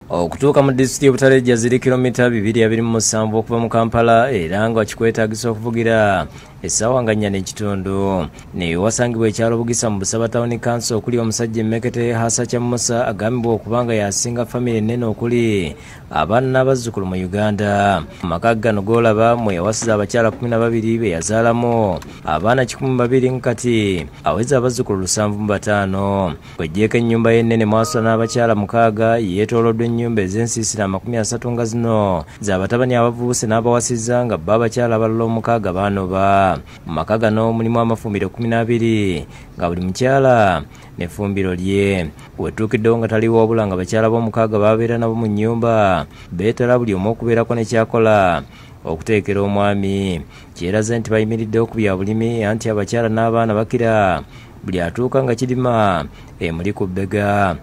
okutuuka mu disitulikiti y'Obutaleja ziri kilomita 227 okuva mu Kampala era nga kikwetaagisa okuvugira essaawa nga 4 n'ekitundu. Naye wasangibwa ekyalo Bugisa mu Busaba-Town Council okuli omusajja Emmekete Hasakya Musa agambibwa okuba nga yasinga famire ennene okuli abaana n'abazzukulu mu Uganda. Mu maka gano g'olaba mwe yawasiza abakyala 12 be yazaalamu abaana 12 kati aweza abazzukulu 75. Kweggyeko ennyumba y'ennene mwasula n'abakyala 6 yeetooloddwa ennyumba ez'ensiisira 30 nga zino z'abatabani abavuuse n'abawasizza nga bo abakyala abalala 6 baanoba. Mu maka gano mulimu amafumbiro 12 nga buli mukyala n'effumbiro lye. Wetuukiddewo nga taliwo wabula nga bakyala b'omukaaga babeera nabo mu nnyumba beetala buli omu okubeerako ne kyakola okuteekera omwami. Kyeraze nti bayimiriddewo ku bya bulimi anti abakyala n'abaana bakira buli atuuka nga kirima emuli ku bbega.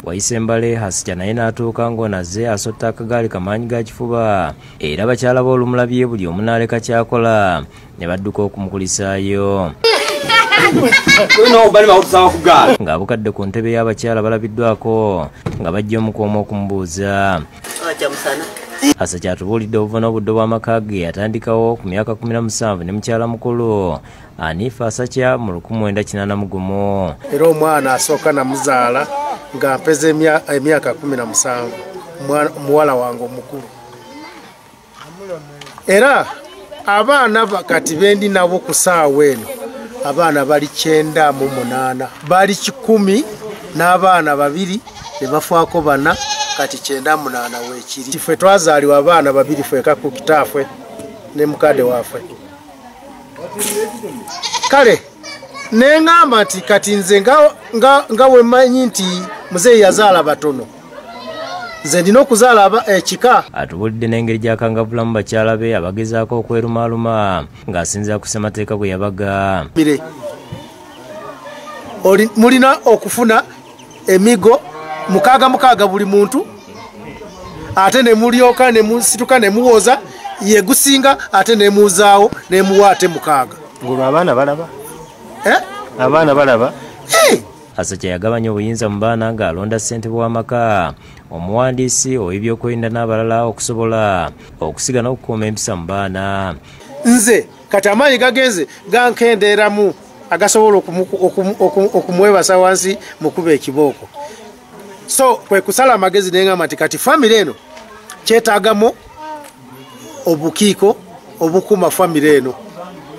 Wayise Mbale Hasakya naye n'atuuka ng'onaze asotta akagaali kamaanyi ga kifuba era bakyala b'olumulabye buli omu n'aleka kyakola ne badduka okumukulisaayo. Ng'abukadde ku ntebe y'abakyala balabiddwako nga bajja omukuuma okumubuuza. Hasakya atubuulidde obuva n'obudde bw'amaka ge yatandikawo ku myaka 17 ne mukyala mukulu Anifa Hasakya mu 1981. Era omwana asooka namuzaala nga mpeze emyaka 17 muwala wange omukulu. Era abaana kati bendi nabo ku ssaawa eno abaana bali 98 bali 10 n'abaana 2 ne bafaako 4 kati 98 weekiri. Ffe twazaalibwa abaana 2 ffeka ku kitaffe ne mukadde waffe. Kale neŋŋamba nti kati nze nga wemanyi nti muzeeyi yazaala batono nze ndina okuzaala ekika. Atubulidde n'engeri gy'akangavulamu bakyala be abagezaako okwerumaaluma ng'asinziira ku ssemateeka bwe yabaga. Mulina okufuna emigo 6 buli muntu ate ne mulyoka ne musituka ne muwoza ye gusinga ate ne muuzaawo ne muwa ate 6. Ngulu abaana balaba? Abaana balaba? Hasakya yagabanya obuyinza mu baana ng'alonda ssentebe w'amaka, omuwandiisi ow'ebyokwerinda n'abalala okusobola okusiga n'okukuuma empisa mu baana. Nze kati amaanyi gagenze gankendeeramu agasobola okumwebasa wansi mu kuba ekibooko. So kwe kusala amagezi neŋŋamba nti kati famire eno kyetaagamo obukiiko obukuuma famire eno.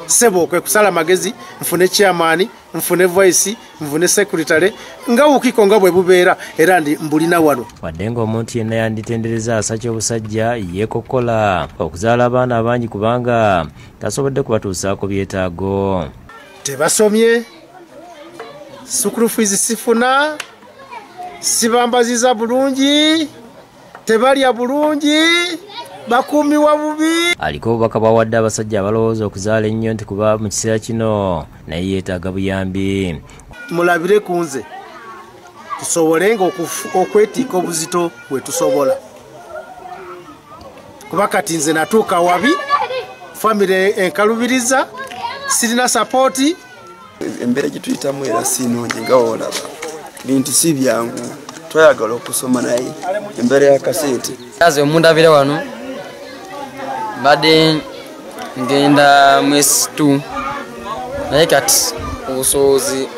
Sebo kwe kusala magezi nfune chairman nfune voice nfune secretary nga ukiiko nga bwe bubeera era ndi mbulina wano. Waddenga omuntu yenna yanditendereza Hasakya obusajja yeekokola okuzaala abaana abangi kubanga tasobodde kubatuusaako byetaago. Tebasomye, sukulu fees sifuna, sibambaziza bulungi, tebalya bulungi, bakuumiwa bubi. Aliko obubaka bwawadde abasajja abalowooza okuzaala ennyo nti kuba mu kiseera kino naye yeetaaga buyambi. Mulabire ku nze tusobolenga okwetiika obuzito bwe tusobola. Kuba kati nze natuuka wabi, famire enkalubiriza, sirina sapooti. Embeera gye tuyitamu era sinungi nga olaba. Bintu si byangu. Twayagala okusoma naye embeera y'akaseete. Aze omundabira wano badde ngenda mwezi 2 naye kati obusobozi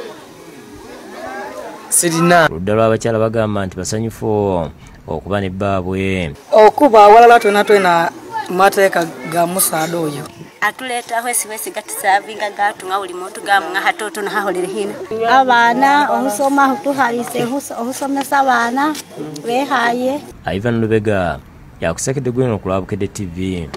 sirina. Oludda lw'abakyala bagamba nti basanyufu okuba ne bbaabwe. Okuba awalala twena mateeka ga musaada oyo atuleeta wesi gatusavinga gatunga buli muntu gamunga hatoto na haholere hina abaana omusoma tuhalise omusomesa abaana behaye. Ivan Lubega yakusekedde gwino ku Lwabukedde TV.